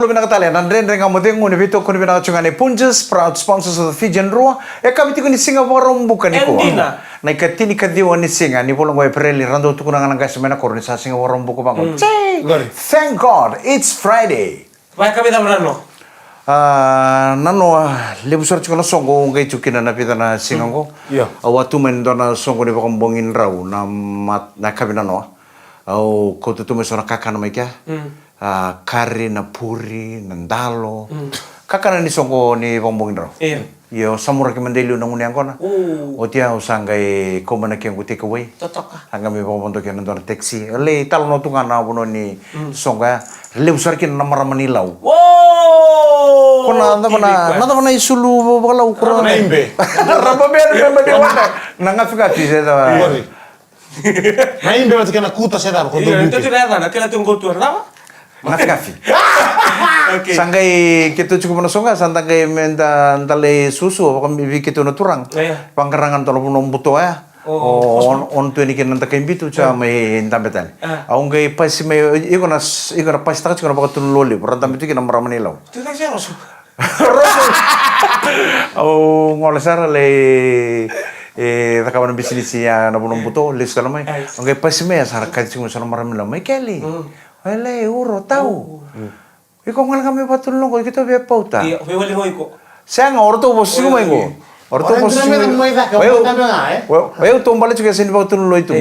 Pinakatalian, Andren kamu tengok ni Vito kuni pinakacungan ni Punjas, proud sponsors of Fijian Rua. Kami tiko ni Singapore bukan ni ko. Na ikatini kadiwa ni singa ni pulang gue pereli rando tu kunangan angka semena korni sa Singapore buku bangun. Thank God, it's Friday. Baik kami tak berano. Nano lebu sar chukana songo ngai chukina na pita na singango. Awatu men dona songo ni bakang bongin rau na kami nano. Au kau tu mesona kakana mai kya. Kari na puri na ndalo kakana ni songo ni bongbong ro yo samura ke mandelu na ngune angkona o tia usangai ko mana ke ngute ko we Totoka anga me bongbong ke ndon taxi le tal no tunga na bono ni songa le usar ke na mara manilau kona nada mana isulu bala ukura na imbe ramba be de wata na ngafika ti se da na imbe wata kana kuta se da ko do itu tidak ada kala tunggu tu apa Ngafi. Sanggai kita cukup menasonga, sanggai menda ndale susu, apa kami kita naturang. Pangkarangan tolo punom buto ya. On tu ni kena tak imbitu cuma main tambetan. Aku ngai pas me, ikona pas tak cuma pakai tulu loli, perantam itu kena meramani lau. Itu tak siapa rosu. Oh ngolesar le. Tak kawan bisnisnya na punom buto, les kalau mai. Ngai pas me asar kacung sana meramani lau, mai kali. Wale uro tahu. Iko ngal kami patulong ko kita be pauta. Iya, be wali ko. Saya orto bosi ko mai ko. Orto bosi ko. Wayo tombale juga sini patulong itu.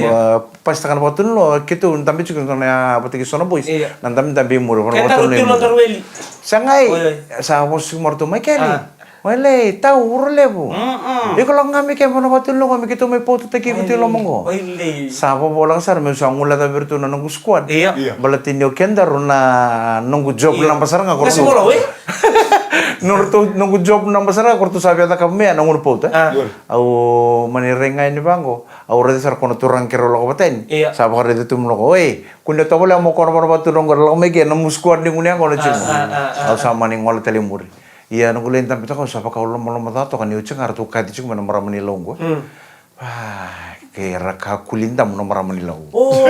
Pas takan patulong kita tambi juga kana patiki sono boys. Nantam tambi muro patulong. Sangai sa bosi morto mai kali. Wale tahu urle bu. Iko lang kami kaya mana patulong kami kita mai pauta taki betul lomongo. Sabo bolang sar me sangula ta bertu na nunggu squad. Balatin yo kendar na nunggu job lang pasar nga korto. Nunggu job lang pasar nga korto sabi ata kami na nunggu pauta. Au manirengay ni bango. Au rede sar kono turang kero lo kapaten. Sabo rede tum lo ko. Kunda to bola mo kono para patulong ko lang mege na musquad ni ngunya kono chimo. Au sama ni ngol telimuri. Iya nunggu lain tapi kau siapa kau lama tato kan itu cengar tuh kati cuma nomor ramani longo. Wah, kira kau kulinda nomor ramani longo. Boy.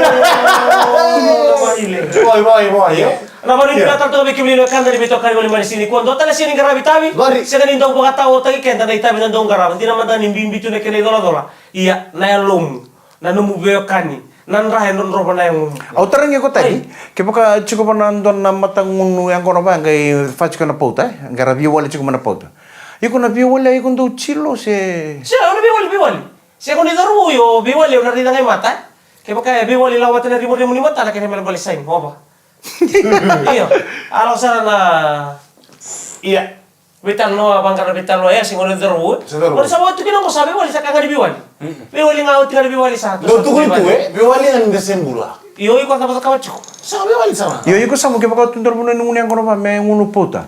Nama ni kita tahu bikin beli kan dari betul kali boleh sini. Kuando tadi sini garabi tabi. Sekarang indong buka tahu tadi kan tadi tabi indong garab. Nanti nama tadi bimbi tu nak kena dola. Iya, naya long, nanu mubeo kani. Nan rahen don roba na yung autarang ko tadi kaya cukup nandon na matang yang kono ba ngay fach ko na pauta ngara biwali cukup na pauta iko na biwali iko do chilo se ano biwali se ko ni daru yo biwali na rin ngay mata kaya biwali lawat na rimor ni mata na kaya mala balisain ho ba iyo alo sana na iya Bital no bangkar bital no ya sing ono daru ko sa watu kinang ko sabi wali sa kanga biwali biwali nga uti biwali sa do tu biwali nga Desembula iyo iko ka kawachuk sa biwali sama iyo iko sa mo kaya tundar mo nung yang kono ba may ngunu pauta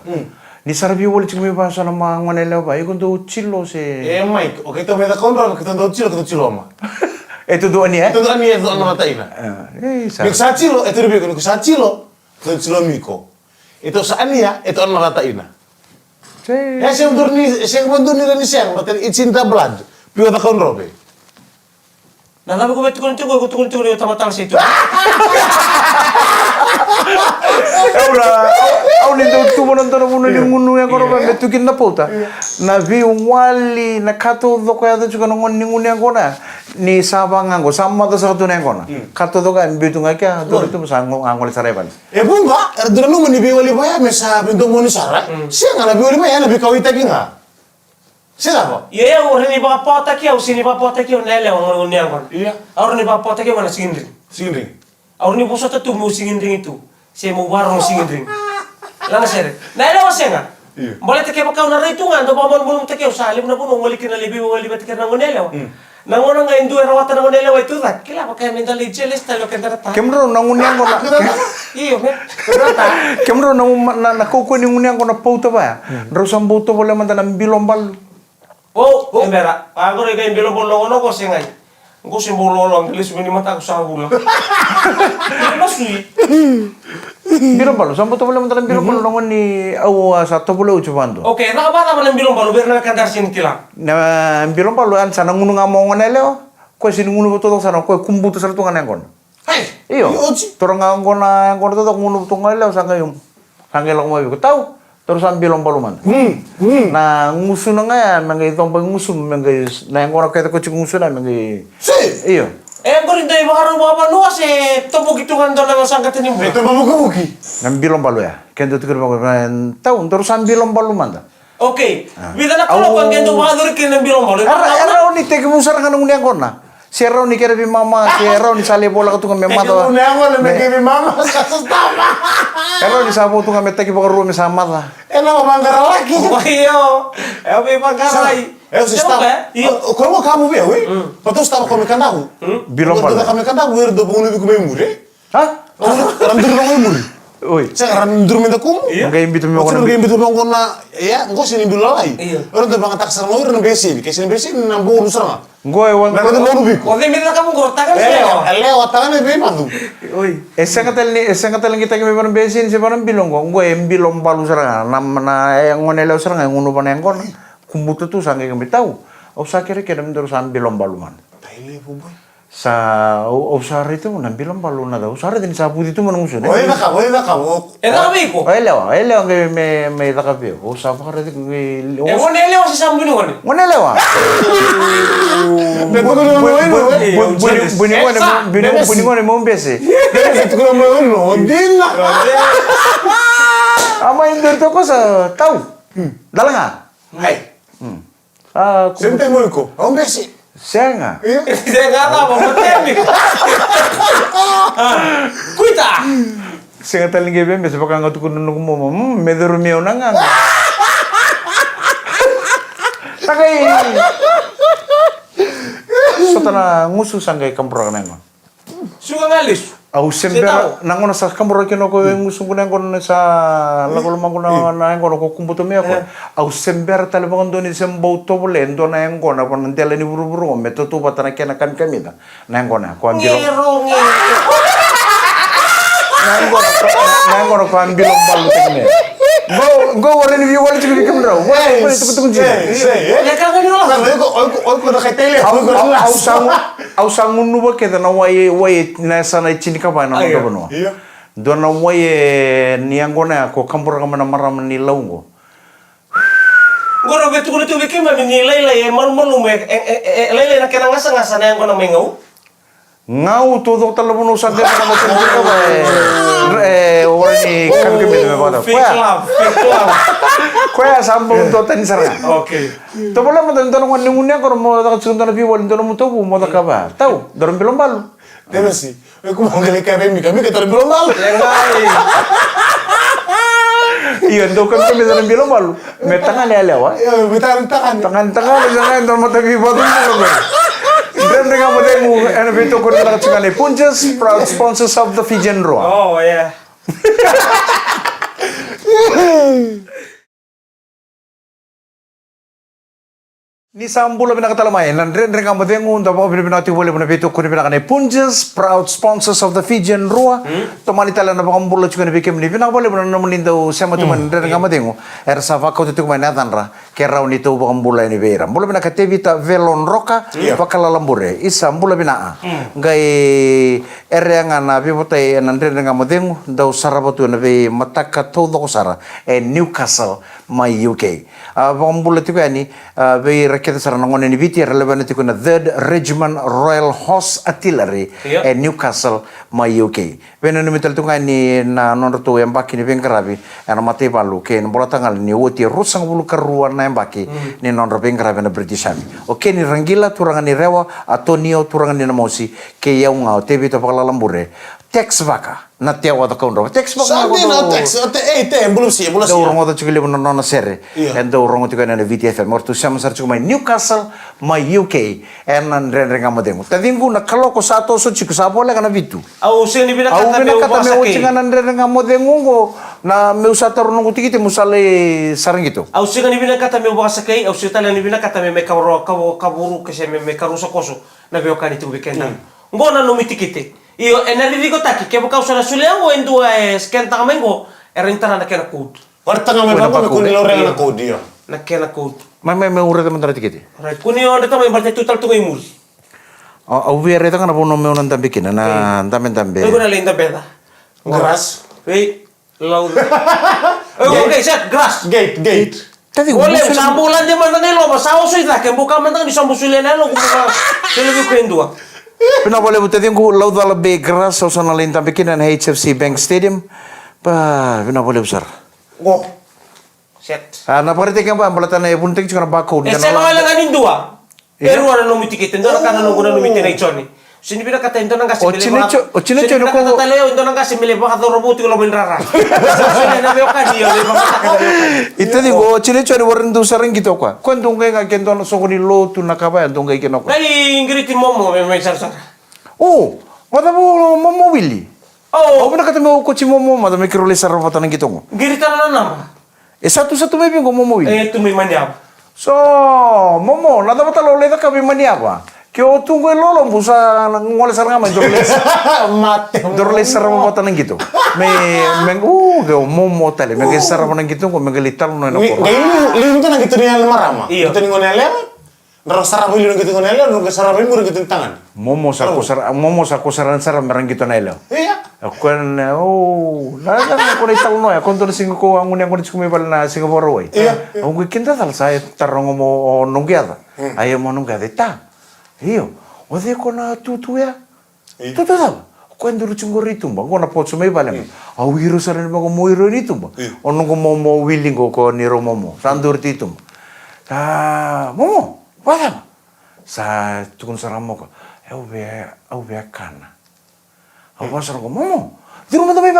ni sar biwali chimi ba sa na mga nganela ba iko do chilo se Mike okay to me da kontra kita do chilo ma itu doa ni itu doa ni itu na mataina sa chilo itu biyo ko sa chilo to chilo miko itu sa ania itu na mataina Saya mundur ni rin siya, matin icinta blood. Piwa ta kon robe. Nalabi ko betul yung tama-tama sa ito. Au ni tu mo nando mo ni ngunu yang kono ba metukin na pauta. Na vi wali na kato do ko yata juga ngon ni ngunu yang kona. Ni sabang nggo sama to sa tu yang kona. Kato do ka mbitu ngaka do itu sango ngol sareban. Bunga, erdura lu meni biwali ba ya mesa pintu mo ni sara. Siya nga na biwali ba ya na bikawita ki nga. Siya ba? Iya, orang ni bapa pota ki au sini bapa pota ki nele ngol ngoni yang kona. Iya. Orang ni bapa pota ki mana singindring. Orang ni boso tu mu singindring itu. Saya mau warung singindring. Lana sere. Na ele wasenga. Boleh teke bakau na ritungan do pamon bulung teke usalim na puno wali kina lebi wali batikar na ngonele. Na ngona nga indu rawatan na ngonele wa itu dak. Kila pakai mental jealous talo kenda ta. Kemro na ngunyang ko na. Iyo, berata. Kemro na kuko ni ngunyang ko na pauta ba. Rosam buto boleh mantan bilombal. Oh, embera. Ako rin kayo bilombal ngono ko singay. Ngo simbololo ang bilis minimata ko sa hula. Masui. Bilombal, sampo to boleh mantan bilombal nongon ni awa sa to boleh ucapando. Okay, nakabata man ang bilombal biar na kandar sin kila. Na bilombal an sana ngunu nga mo ngonele ko sinungunu to sana ko kumbuto sa tungan yang kon. Hai. Iyo. Torang nga ngona ngona to ngunu to ngale sa ngayum. Sangge lo mo tahu. Terus ambil lomba-lomba. Nah, ngusun na nga, mga itong pag-ngusun, mga, na yung orang kaya ko cik ngusun na, mga, iyo. Ko rin tayo baka mga panuas tubog itungan doon naman sangkat ni mo. Ito mamukamuki. Ngambil lomba ya. Kaya doon ko tahu, terus ambil lomba-lomba. Oke, bisa nak kalau kan kendo mga duri kin ambil lomba. Araw ni tegi musar nga nung niyang kona. Si Araw ni kaya mama, si Araw ni sali bola ko tunga mema to. Nung ako na may mama sa sustama. Araw ni sapo tunga metaki baka ruwa sama ta. Enak manggar lagi. Oh iyo, may pangkaray. Si stama. Kalau mau kamu ya, weh. Patut stama kami kandaku. Bilong pala. Kami kandaku, wir do bungu biku memuri. Hah? Ram dur bang memuri. Oi. Saya ram dur minta kum. Enggak imbit mo Kau ko. nggak imbitu bang kona, ya, engkau sini dulu lagi. Orang tuh bang tak sama orang besi, kayak sini besi nang buru sama. Ngoy wan. Mereka tuh baru biku. Oke, minta kamu gorotakan Lewat tangan ini patu. Oi. Esa katal kita kami parang besin si parang bilong ko. Ngoy bilong balu sarang na yang ngonelaw sarang yang ngono pa nang kon. Kumbuto tu sangge kami tahu. O sa kira kaya namin terus bilong baluman. Taile po boy. Sa usari itu nang bilong balu na daw. Usari din sa pudi tu manung sun. Boleh nak kamu. kami ko. Elewa kami may takapyo. O sa pa kare ko. Mo nelew si sambu ni ko. Ngonelaw. Betul kan Buni ko ni mo besi. Betul kan mau dina. Ama indur to ko sa tahu. Dalanga. Hai. Ah, Sente mo ko. Ang besi. siya nga. Saya nggak tahu mau teknik. Kuita. Siya nga taling gabi, besi baka nga tukun nung mo, medurumio na nga. Takay. So tana ngusu sanggay kampura na nga. Suka ngalis. Au sembera nangono sa kampura kino ko ngusu ko nang kono sa lagolumang ko na kono ko kumbuto mi ako. Au sembera talabang doni sembo to bolen do na yang kono pon ndela ni buru-buru meto tu batana kena kami da. Na yang kono ko ambilo. Na kono ko ambilo balu tekne. Go wala ni wala ci kam raw. Wala itu betul Ya kan ni lah. Ko na kay tele. Au sangun nuba keda na waye na sana chini ka ba na ndo bono. Iya. Do na waye niangona ko kampura ka mana maram ni laungo. Goro betu ko tu bikin mami nilai lah ya malu me lele na kena ngasa na yang ko na mengau. Ngau todo talabuno sa desa ka mo ka ba. Ora ni kan ke me ba. Fake love. Kuya sambo to tan sarga. Oke. To bola mo tan tanong ngunya ko mo ta sunta na biwal to mo to mo ta ka ba. Tahu, dalam belum balu. Debe sih. Aku mau ngeli kami kita belum lalu. Lengai. Iya, do kan kami dalam belum balu. Me tangan ya lewa. Ya, tangan. Tangan jangan to mo ta biwal to mo. Dan dengan modemu and video ko na tsukane Punjas, proud sponsors of the Fijian Roa. Oh yeah. Ni sambulo pinakatalamay, nandrin kamu dengung, dapat pinapinati boleh pinapito ko pinakane Punjas, proud sponsors of the Fijian Roa. Teman Italia na pakambulo juga bikin ni pinakabole namun daw sama teman nandrin kamu dengung. Sava kau tuh mana tanra, kerau ni tuh pakambulo ini beira. Bulo pinakate vita velon roka, pakala lambure. Isa bulo pinaa. Gai yang anak pipotai nandrin kamu dengung, daw sarabatu nabi mataka todo ko sara. Newcastle, my UK. Pakambulo tuh ni beira kita sarang ngon ini biti relevan itu kuna 3rd Regiment Royal Horse Artillery Newcastle ma UK. Bena numital tunga ni na nonroto yang baki ni pengkarabi ana mate palu ke bola tangal ni woti rusang bulu karuan na yang baki ni nonro pengkarabi na British Army. Oke ni ranggila turangan ni rewa atau nio turangan ni namosi ke yaung ngau tebi to pakalambure. Teks baka na tiawa to kaundro. Teks baka Sabi na teks belum sih. Da urang oto chukili mo nona sere. And da urang oto kana VTFM mortu siya masar chukuma Newcastle ma UK and nandren ngamo demo. Tadingu na kaloko sato so chiku sapo le kana bitu. Au sing ni Au binakata me uchinga nandren ngamo dengungo na me usata runungu tikite musale sarang gitu. Au sing ni binakata me ubasa kai au sita ni binakata me kaburu kese me karuso koso na beokani tu weekend. Ngona no mitikite. Iyo enaririgo taki ke buka usara suleango endua skenta kamengo erintana na kena code. Partanga me bago kuni lore na code dia. Na kena code. Me ure teman tara tikite. Right. Kuni on deta me balte tutal tungai muri. Au viere tanga na pono me onan tambikin na tambe. Ego na lenda beda. Geras. Wei Laut. Oke, set grass. Gate. Tapi Oleh sambulan dia mantang lo, masawa sulit lah, kaya buka mantang di sambu sulit lo, buka sulit ko dua. Pina boleh buat tadi aku laut dalam begras so sana lain tapi kini HFC Bank Stadium. Pina boleh besar. Oh. Set. Na parite kan ba balatan na punting cuma bako. Saya mau langanin dua. Pero ano nung mitikitin doon kana nung guna numiti na ichoni. Sini pina kata ito nang kasi Sini pina kata taleo ito nang kasi mili baka roboti ko labin rara. Sini na biyo kan iyo Itu di go cine cari warin tu sering gitu kwa. Kau tunggu nggak kento no sokoni lo tu nakaba yang tunggu ikan kwa. Dai ingritin momo may sar. Oh, wala mo momo Willy. Oh, Pina kata mo kuci momo mada mikro lesar watan gitu ngo. giritan na nama. Satu may pingo momo Willy. Ito may manyam. So momo nada bata lo leda kabi mani apa? Kyo tunggu lolo busa ngole sarang ama dorles. Mate. Dorles sarang watan gitu. Kyo momo tali. Meng sarang watan gitu ko megalital no na ko. Limu tuh nang gitu nih marama. Iya. Gitu nih ngonele. Naro sarap limu gitu ngonele, naro sarap limu gitu tangan. Momo sa kusaran sarang merang gitu na ilo. Iya. Ako na nada ko na ital no ya konto na singo ko ang unyang ko na bal na Singapore way. Iya. Ako kinta tal sa tarong mo nunggiada. Ayo mo nunggiada ta. Iyo, ode ko na tutu ya. Tutu ta. Ko enduro chungor itumba, ko na potso may balem. Awiro sa rin mo mo iro itumba. Ono ko mo willing ko ni romo. Sandur titum. Momo, wala. Sa tukun sarang mo ko. Au be kana. Aku sarang ko, momo. Duro mo may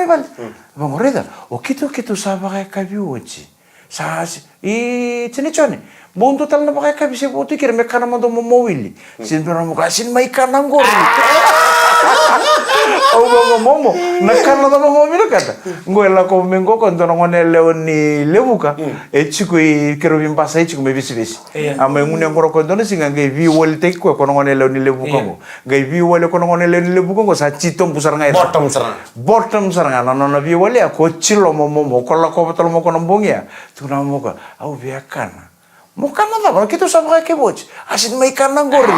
bal. Bang oreda, o kito saba kay kabiuchi. Sa chini chone. Buntu tal na pakai kabi siya puti kira mekana mo do mo willi. Sin pero mo kasin may kanang gor. Oh momo, nakana do mo willi kata. Ngoela ko mengo ko ndo ngone leoni lebuka. Chiku I kero bim pasa chiku me bisi. Ama ngune ngoro ko ndo singa ngai vi wol tek ko ngone leoni lebuka ngo. Ngai vi wol ko ngone leoni lebuka ngo sa chitom pusar ngai. Bottom sarang na vi wol ya ko chilo momo ko la ko betul mo ko nombong ya. Tuna mo ko au biakan. Muka nada, kalau kita sama kayak bos, asin may kanang gori.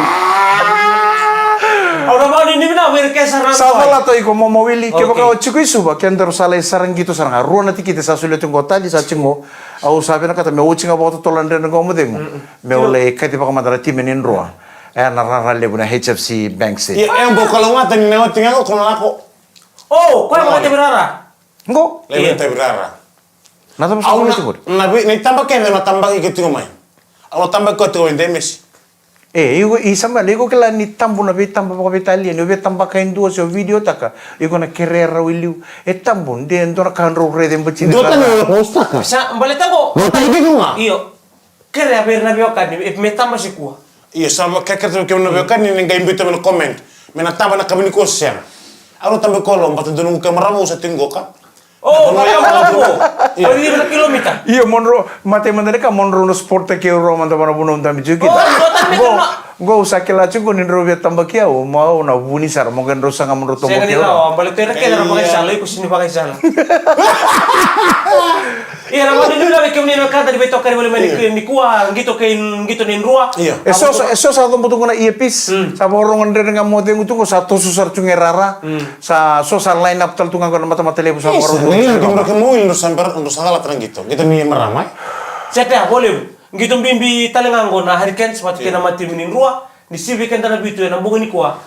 Orang mau ini bina berkesaran. Sama lah tuh iko mau willy, kaya baka ochiko isuba, kaya ndero salay sarang gitu sarang. Ruan nanti kita sasulit yung kota di sachingo, au sabi na kata me ochinga bawa tolan den ngomo dengo, me oleh kaya baka madara timenin ruan. Narara lebu na HFC Bank State. Iya, yang kalau ngata ni lewat tinggal ko kono ako. Oh, kau mau kata berara? Ngo? Lewat berara. Nada mas ko itu bud. Nabi ni tambah kene na tambah ikut ngomai. Ako tambah ko to inde mes. Igo isamba lego kala ni tambo na betamba pa betali no betamba kain duo so video taka igo na kerera wiliu tambo de ndora kan ro rede mbachi Dota na posta ka. Sa baleta ko. Dota ibi ko nga. Iyo. Kere aper na biokan ni metama si kuha. Iyo sama kakata ko na kan ni ngai mbito men comment. Mena tamba na kabini ko siya. Aro tambe ko lo mbatun dunung kamera mo sa tinggo ka. Oh, kaya mo. Pwede na kilometer. Iya monro mate mandare ka monro no sport ke ro manda bana buno ndam juki. Go sakela chungo ni ro betamba kia o mau na buni sar mo gen ro sanga monro to mo kia. Saya balik tera ke na pakai salo ko sini pakai salo. Iya, ramai dulu lah kau ni nak kata di betok kari boleh main ni kuah, gitu ni rua. Iya. Eso sa tumbo tungo na iepis. Sa borong ndere nga mo tengu tungo sa to susar chunge rara. Sa so sa line up tal tunga ko na mata lebu sa borong. Iya, kita mau ini untuk salah terang gitu. Kita ni meramai. Saya boleh. Gitu bimbi talengan ko na harikan sepatu kena mati minin rua. Di sibi kan tanah bitu na bunga ni kuah.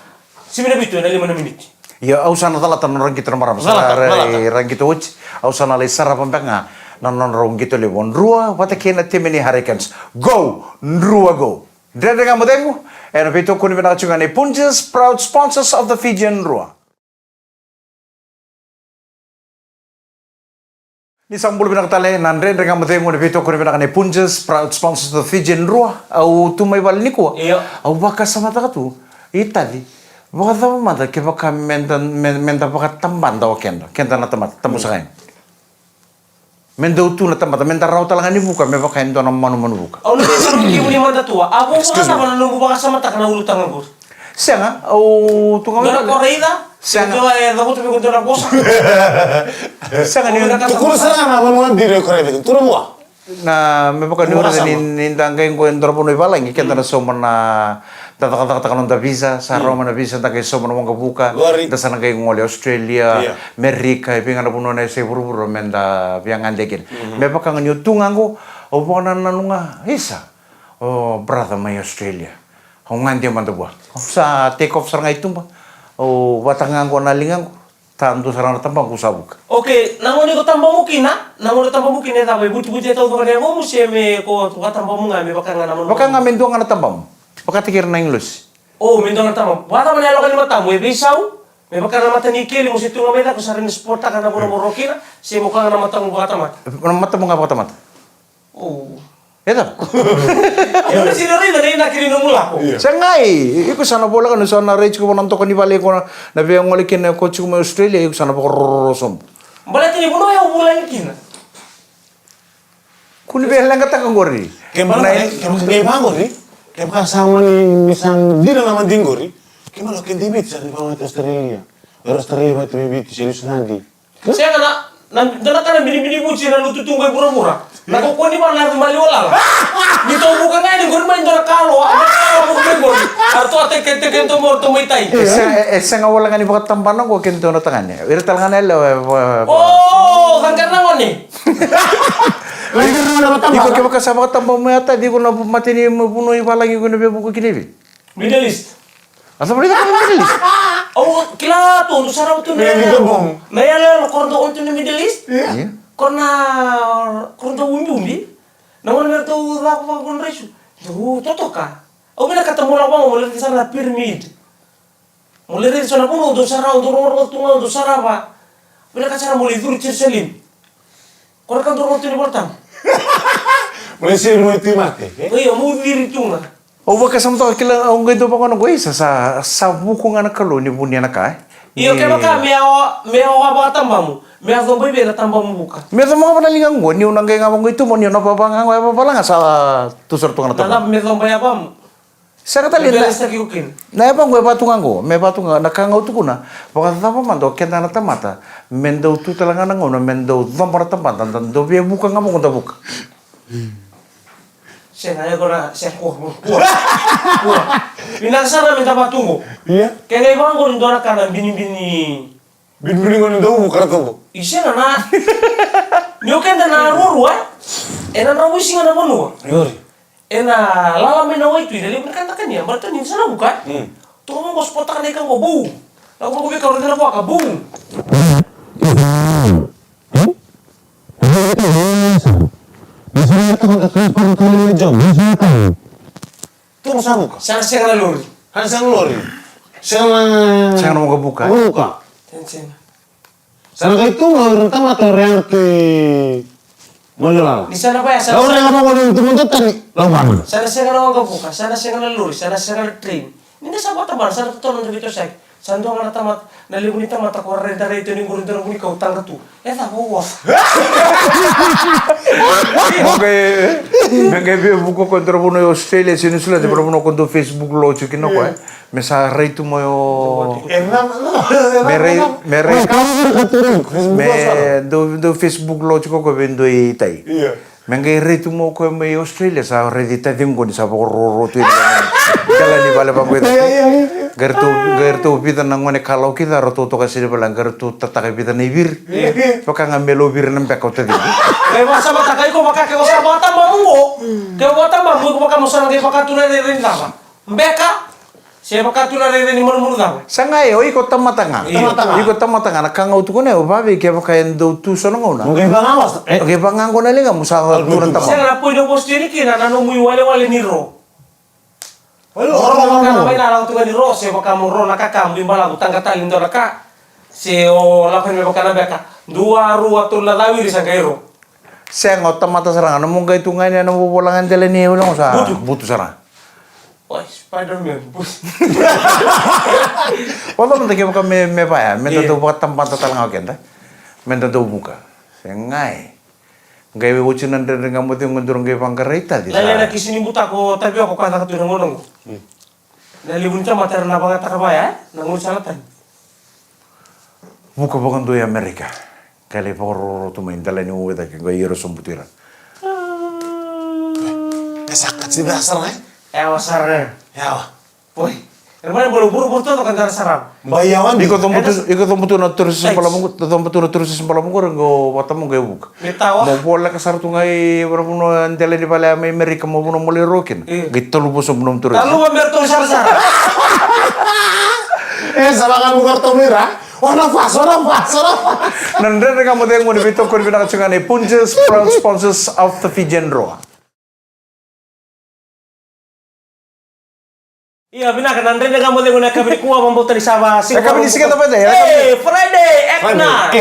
Sibi na bitu na 5 menit. Ya ausana talatan orang kita maram. Orang kita uci. Ausana le sarapan penga. Non rong gitu le won rua wata kena temeni Hurricanes go nrua go dede nga modengu and vito kuni bena chungane Punjas proud sponsors of the Fijian Rua ni sambul bena tale nan dede nga modengu ne vito kuni bena Punjas proud sponsors of the Fijian Rua au tumai bal niko au baka sama takatu itadi baka tama mata ke baka menta baka tamban daw kenda na tamat tamusain Mendau tu na tamata menta rau talangan buka me baka endo na manu buka. Au na sa ki uni manda tua. Abu ko na ba nunggu baka sama tak na ulu tangan bos. Sianga au tunga Dona corrida. Sianga da butu ko dona bosa. Sianga ni Tukul sana na ba mo dire corrida. Turo mo. na me baka nura nindang kay ko endro puno ibalang ikenta na soma na kata kanon da visa sa Roma na visa ta kay soma na mga buka da sana kay ngoli Australia Amerika ipinga na puno na se buru menda biangan dekin me baka nganyo tungango o bona nanunga isa o brother may Australia hongan dia mantabwa sa take off sarang itumba o batangan ko na lingang tanto sarang tambang ko sabuk. Oke, nangoni ko tambang mungkin na, nangoni tambang mungkin na tayo buti tahu ko kanya mo me ko tambang mo nga me baka nga naman. Baka nga mendo nga tambang. Baka tikir na English. Oh, mendo nga tambang. Wala man alo kanima tamu e bisaw. Me baka na mata ni kili mo situ nga meda ko sarin sporta kana bono morokina, si mo ka nga mata mo baka tamat. Mata mo nga baka tamat. Oh. Eta. Yo na sinari na ina kini no mula ko. Sangai, iku sana bola kan sana reach ko nanto ko ni bale ko na be ngoli ken ko chu mo Australia iku sana ko rosom. Bala tini bono ya bulan kina. Kuni be lang kata ngori. Kemana ke bangori? Kemana sama ni misang di dalam dingori? Kemana ke debit sa di bawah Australia? Australia itu bibit serius nanti. Saya kana kana bini-bini buci na lututunggoy pura-pura. Nakukuha ni Mang Nardo Maliola lah. Dito bukan nga ni gurma indora kalo. Ano ko ko. Arto ate kente kento mo to may tay. Esa nga wala nga ni baka tampano ko kento na tanganya. Ira talangan elo. Oh, hanggang na ni. Iko ke baka sa baka tampano mo yata di ko na matini mo puno ibalang ko na be buku kinibi. Middle East. Asa boleh tak Middle East? Oh, kila to sarap to na. Mayala kordo on to Middle East. Iya. Korna umbi naman nga to ako pa kon resu toto ka o bila ketemu lang mo mulai sana pyramid mulai dari sana puno do sara do rumah tunga do sara ba bila ka sara mulai dur Jerusalem kor kan do rumah tuni portam mulai sih rumah itu mati iya mu diri tunga o baka samto kila ang gado pa kono ko isa sa buko nga nakalo ni bunya naka iyo kaya baka meo ba tambamu me azo boy bela tambah membuka. Me azo mga panalingan ko, ni unang kaya nga mga ito mo, ni unang papangang ko, pa lang sa tusar tungan na Nana me azo boy abam. Sa katali na. Bela sa kikukin. Na yapang ko patungan ko, me patungan nakangaw to ko na. Baka tama man do kenda na tamata. Mendo tu talaga nang ono, mendo tampa na tamata, do biya buka nga mo kung buka. Siya na ko na siya ko. Minasara minta patungo. Iya. Kaya ibang ko rin doon ka na bini-bini. Bini-bini ko rin daw buka ko. Isya na. Niyo kenda na ruru ena na wisi nga na bono. Yori. Ena lalame na waitu dali berkata kan ya, berarti ni sana bukan. Tuh mo ko spota kan ikan ko bu. Lagu ko bika rin na po ka bu. Tuh sama ka. Sana siya nga lori. Han sang lori. Sana Sana mo buka. Buka. Tensen. Sana ka itu mau tama to yang ke Malala. Di sana pa ya, sana. Lawan yang apa ko nung tumuntot tani. Lawan. Sana siya nga naman buka, sana siya nga lori, sana siya nga train. Hindi sa bata ba, sana to nung dito siya. Sando nga natamat, nalibuni tamat ako renta-renta ni gurun daro ni kau tangga tu. Eta ko wa. Oke, mengenai buku kontra puno Australia sini sudah di puno kontra Facebook lo cukin aku mesa rate mo yo do Facebook lo cuko ko bendo itai. Mengenai rate mo ko mo Australia sa rate itai ko ni sa ro tu kala ni bale pa kita. Gertu pita nang ngone kalau kita roto to kasih balang gertu tatake pita ni bir. Paka ngamelo bir nempe kau tadi. Kaya masa mata kayo ko maka kaya sa bata mamungo. Kaya bata mamungo ko maka musang kaya pakatuna rin dapat. Mbeka siya pakatuna rin ni mulu dapat. Sangai iko tamatanga. Iko tamatanga nakangau tu kone ubabi kaya pakayan do tu sonong una. Mungkin bangawas. Oke bangang ko na linga musa turan Siya tamang. na po yung post yun kina nanong muy wale ni ro. Orang Orang may nalang tu ni ro siya baka mo ro nakakam bimbala utang katalin do naka. Siya o lapan may baka na beka. Dua ruwa tu ladawi ri sa kairo. Siya ngo tamata sarang ano mong kay tungay niya nang pupulangan dala niya ulang sa buto sarang. Wah, Spider-Man. Wala man tayo ka me pa ya, me to baka tampat talang ako kenta. Me to buka. Siya ngay. Gaya uci nanti dengan kamu tuh ngundurung gaya pangkarita di Lalu nak kisini buta ko tapi aku kata tu nang ngonong. Lalu bunca mater na banget takabaya, nang salatan. Buka bukan tuh Amerika. Kali poro tuh main dalam ini udah kayak gaya sombuturan. Kasakat si dasar ay. Wasar. Ya. Boy. Hermano buru-buru tuh kan sarang. Bayawan Iko tombutu na tursis sa palamungo ngo watamu ge buk. Mitawa. Mo bola ka sartu ngai barapuno antele di pala mai Amerika mo buno mole rokin. Gitu lu boso bunom turus. Lalu merto sar-sar. Sabangan bugar tomira. Ora pas. Nandre ka mo deng mo dibito ko binaka chungane Punches proud sponsors of the Fijian Raw. Iya, bina kan Andre nega mo na kabili kuha mambo tali sama sing. Kabili sikat apa deh? Friday, Ekna.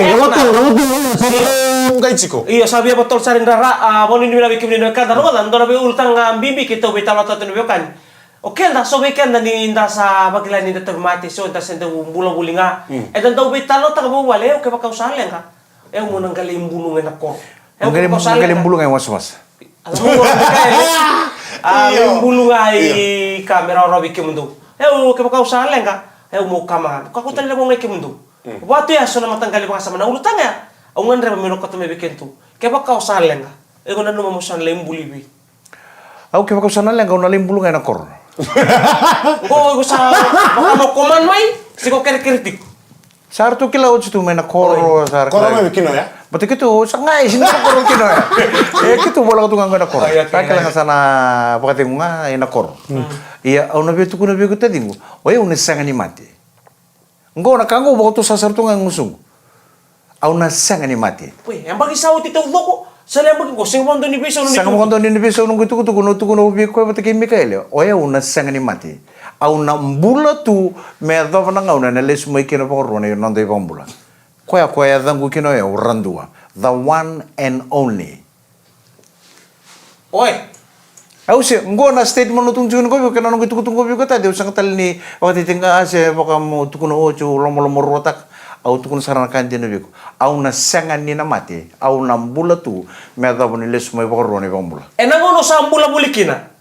Ngai chiko. Iya, sabi betul sarin rara bonu ni binabi kimni kan daro dan dora be ultang bibi kita be talo tatu kan. Oke, dah so weekend dan inda sa bagilan inda mati so inda sende bulo bulinga. Dan tau be talo tak bo wale oke bakau salen ka. Mo nang galim bulungan ako. Galim bulungan was. Alam mo bulu ngai kamera robi kemundu. Ke bakau salen ka. Mo kama. Kako tali mo ngai kemundu. Watu ya sona matanggali baka sama na ulutanga. Aungan reba meno koto mebe kentu. Ke bakau salen ka. Ego nanu mo san lembuli bi. Au ke bakau salen ka unalim bulungan na kor. Go sa baka mo koman mai. Siko kritik. Sartu kila ucu tu main kor sar. Kor mai kino ya. Betul gitu, sangai sini kor kino ya. Gitu bola tu nganggo na kor. Kakela ngasana pakati nga ina kor. Iya, au nabi tu kuna bigo tadingu. Oye unesanga ni mati. Ngo na kango bako tu sasar tu ngangusung. Au nasanga ni mati. Weh, yang bagi sawo tita udoko. Sala bagi ko sing mondo ni beso ni. Sang mondo ni beso nung gitu kuno bigo ko pataki Mikael. Oye unesanga ni mati. Au na mbula tu me do na ngau na les mo ikino pa ro ne non dei bombula. Koya dangu kino ya urandua. The one and only. Oi. Au se ngona statement no tungju ko kana no gitu ko ko ta de usang tal ni wakati tinga ase baka mo tukuno ocho lomo rotak au tukuno sarana kan de no au na sangan ni na mati au na mbula tu me do ni les mo pa ro ne bombula. Enangono sa mbula bulikina.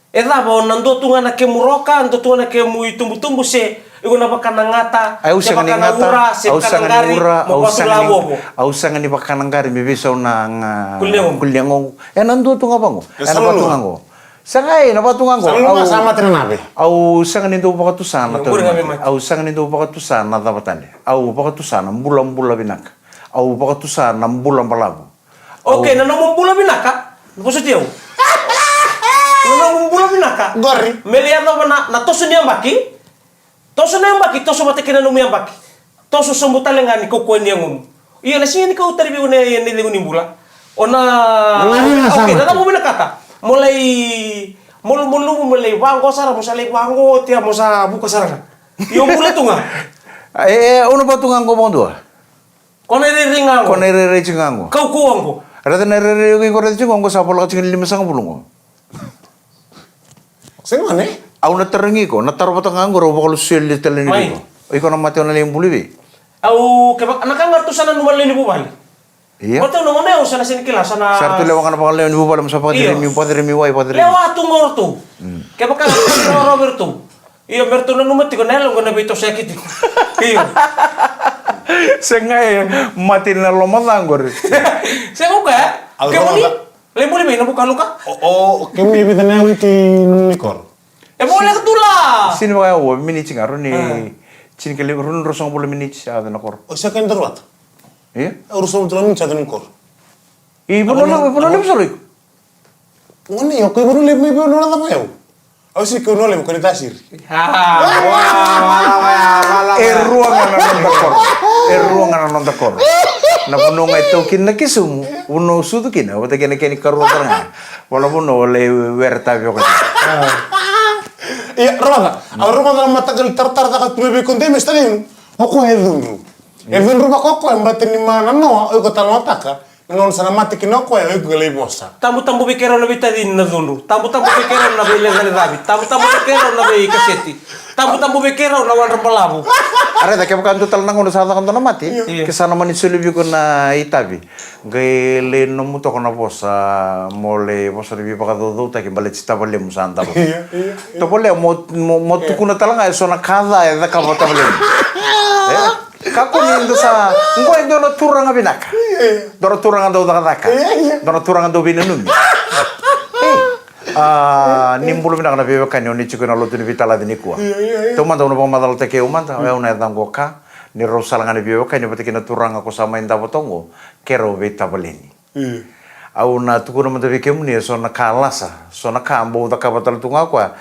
Eda ba nando tunga na kemuroka, nando tunga na kemu itumbu-tumbu se igo na bakanangata, au sangan ngata, au sangan ni bakanangari mi bisa na kulyangong. Nando tunga bango. Nando tunga ngo. Sangai na batunga ngo. Au sama trenabe. Au sangan ni do bakatusan na. Au sangan ni do bakatusan na dabatane. Au bakatusan mbula binak. Au bakatusan mbula balabu. Oke, na mbula binaka. Boso tiyo. Nung bulan binaka. Gori. Melihat na toso niya baki. Toso mate kina nung niya baki. Toso sembutan lengan ko ko niya ngum. Iya na siya ni ko utari bi una yan ni lingun bula. Ona. Oke, na mo binaka. Mulai wanggo sara mo sa wanggo tiya mo sa buka sara. Yung bula tunga. Ono ba tunga ngo mondo? Konere ringango. Konere ringango. Kau kuanggo. Rada nere yung ko rada ngo sa pola ka 5 bulungo. Sing mana? Au na terengi ko, na taro patang anggur o bakal sel di telen ni ko. Iko na mati na lim buli. Au kebak nakangartu sana numal ni bubali. Iya. Oto no moneo sana sinikila sana. Sartu lewangan bakal lewan ni bubali sa padre mi wai padre. Lewa tu ngortu. Kebak Roberto. Iyo merto na numati ko nelo ko na bito sakit. Iyo. Sengai mati na lomot anggur. Saya ka. Kemuni? Lembuli ba nabuka luka? Kemi bita na witi nikor. Boleh ketula. Sini ba o mini cingaro ni cini kali run rosong bulu mini ada nakor. O sa kan terwat. Iya? Urusong tulan sa nikor. Ibu nolak solo. Ngoni yo ko ibu nolak apa yo? O si ko nolak ko ni tasir. Ruangan non takor. Na puno ngai tokin na kisumu. Uno sudu kina, wata kene karuan karanga. Walaupun oleh werta biok. Iya, rumah dalam mata gal tartar takat tumebe konte mestari. Oko edun. Edun rumah koko embatin ni mana no, ko tal mataka. Non sana mati kinoko ya ko le bosa. Tambu pikero na bitadin na dulu. Tambu pikero na bile gali rabi. Tambu pikero na be kaseti. Tambu pikero na wan rampalabu. Are da kebukan total nang uno sa kanto na mati. Kesana mani sulubi ko na itabi. Gele no muto ko na bosa mole bosa ribi baka do ta ke balet sta bole musanta. To bole mo tukuna talanga so na kada ya da ka bota bole. Kako ni ndo sa ngo ndo no turanga binaka. Doro turanga do daka. Doro turanga do binanumi. nimbulu mina kana bebe kanyo ni chikuna lotu ni vitala dini kuwa. Tomanda una pamadal te ke umanta una edam goka ni rosala ngani bebe kanyo pati kina turanga ko sama inda botongo kero beta baleni. Au na tukuna mata beke muni so na kalasa so na kambo da kabatal tunga kwa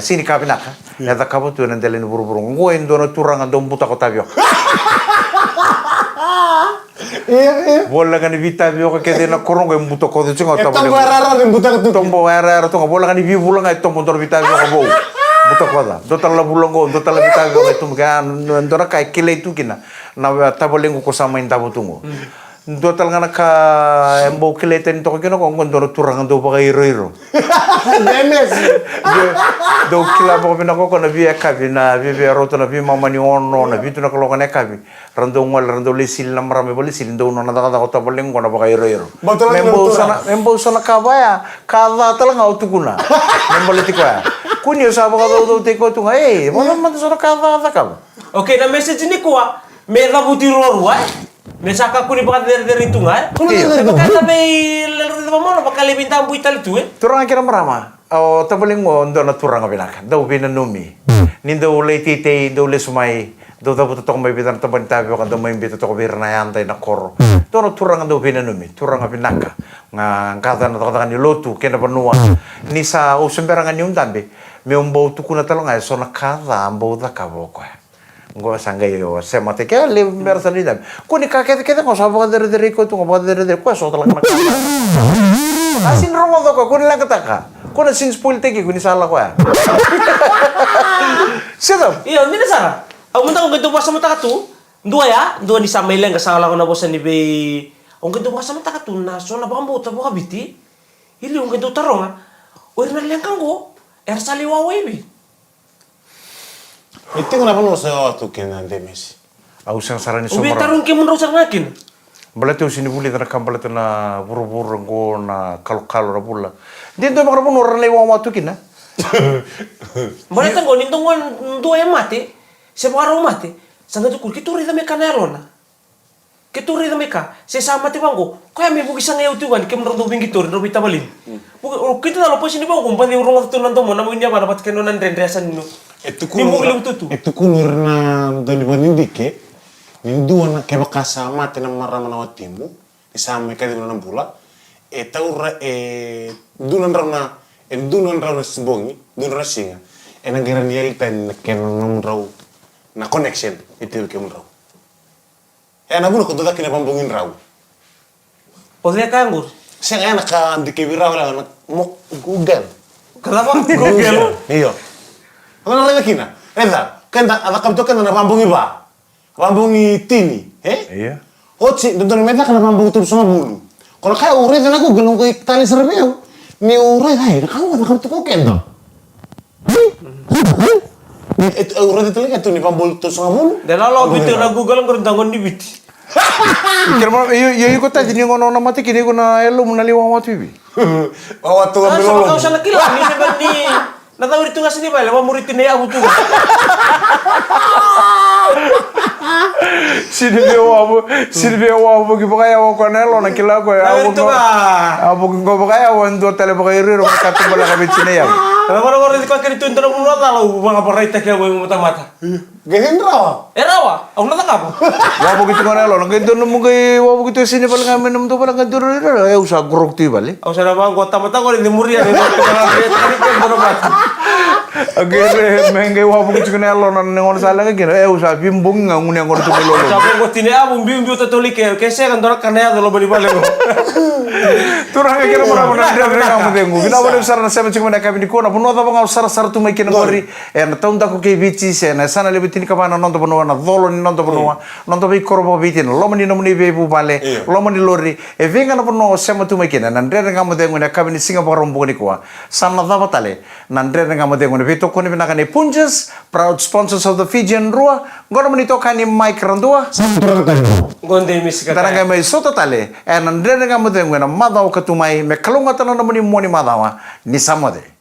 sini kabinaka ya da kabatu na delen buru-buru ngo endo na turanga dom buta ko tabio. Bola kan vita bio ka kede na korongo em buto ko tsinga ta Tombo rara ni buta ka tu. tombo era to bola kan vi bulang ai tombo dor vita bio ka bo buto ko da do tala bulango do tala vita bio ka tum ga ndora kai kile tu kina na tabolengo ko sama inda butungo do tala ngana ka embo kile ten to kino ko ndoro turanga do ba iro Memes. do kila bo bina ko na via kabina via roto na vi mama ni ono na vitu na ko na kabi rando ngol rando lesil na marame boli sil do no na da ko ta boleng ko na ba iro membo sana kabaya kala tala ngau tukuna membo letiko ya kunyo sa ba do te ko tunga wala man sana kala ka Oke, na message ni kuwa, me rabuti rorwa. Me saka kuni baka dari tunga. Baka tabe lalu di mana baka lebintang buital itu turang kira marama o tabaling mo ndo na turang binaka daw binanumi nindo leti te do le sumai do da buto may bitan taban tabi ko do may bito ko birna yantay na koro to no turang do binanumi turang binaka nga kada na kada ni lotu kena banua ni sa usumberangan yung dambe me umbo tukuna talonga so na kada ambo da kaboko ngo sangai yo sema te ke le mersa ni dam kuni ka ke ko sa ba der ko tu ba der ko so talang na asin romo do ko kuni la kataka kuni sin spoil te kuni sala ko ya sedap Iya, ini sana. Aku minta kung ganito basa mata tu, dua ni sa mailang kasala ko na bosa ni be. Kung ganito basa mata tu na so na baka buta baka biti. Ili kung ganito tarong ha. Oi na lang kanggo. Sali wawe bi. Itu kenapa lu sewa tuh kena demes? au sang sarani Ubi somara tarong ke mun rosar ngakin. balate usini buli tana kambalate na buru-buru ngo na kalo ra bulla din to makra puno rale wa watu kina Boleh tanggo nintong wan dua yang mati. Separo mati. Sanga tu kita rida meka na lona. Kita rida meka. Se sama ti bangko. Kaya me bugi sanga yutu kan kem rondo bingi tor no bita balin. Bugi kita lo posini bangko pandi urung tu nanto mo namu nya para pat kenonan rendesan no. Itu Itu kulur na doni banindike. Nindu na ke bakasa mate na marama na watimu. Isama ka dino na bula. Taura dunan rauna dunan rauna sibongi, dunan singa. Nagara niya itan ken nam raw na connection itu ke mun raw. Nabuno ko doda kina pambongin raw. Podría kangur. Saya enak ka di kebira wala mo Google. Kenapa Google? Iyo. Ano na kina? Eda, kanda ada kam to kana na pambongi ba? Pambongi tini, iya Otsi, donton meta kana pambongi tur sama bulu. Kalau kayak urai dan aku gelung ke tali seremeu. Ni urai hai, kamu nak tu kau kendo. Itu urai itu lagi tu ni pambol tur sama bulu. Dan lalu bitu na Google ngurun tangon di biti. kirma yo ko tadi ni ngono na mati kini ko na elo munali wa watu bi Bawa tu ambil Sama lolong. kau sana kila ni sebenarnya. Nataw itu nggak sini bale, murid ini aku tuh. Silvia wa ki baka wa ko na elo na kila ko ya Itu ba. abu ko baka ya wa ndo tele baka iro ka tu bala ka bitine ya Kalau orang itu kan itu untuk menurut tahu bang apa rai tak ya gue mata. Gehin rawa. Rawa, aku nggak tahu. wa bu ki ko na elo na ngendo mo kay wa bu ki sini bala ngamen num to bala ngendo ro e usa grok ti bale Aku sana bang kota mata kau di muria di agere menge wa bu ki na elo na ngon sala ka gina e usa bimbung ngune ngor tu bolo Siapa gue tini abu biu tertulik ke saya kan dorang karena ada lo beli balik. turang kira mara mara dia kamu dengu bila boleh usar na sema cuma nak ni ko na puno ta bang usar sar tu mai kina ngori na taunda ko ke bici se na sana le bitini ka bana non to puno na dolo ni non to puno non to bi korbo bitin lo mani no mani be bu bale lo mani lori e venga na puno sema tu mai kina na ndre kamu dengu na kabini singa rombo ni ko sana da batale na ndre kamu dengu na vito ko ni na kani punjas proud sponsors of the Fijian Rua ngono mani to kani Mike Randua Gonde mis Taranga mai soto tale, na ndre kamu dengu na madao katumai me kalunga tana na mani moni madawa ni samode.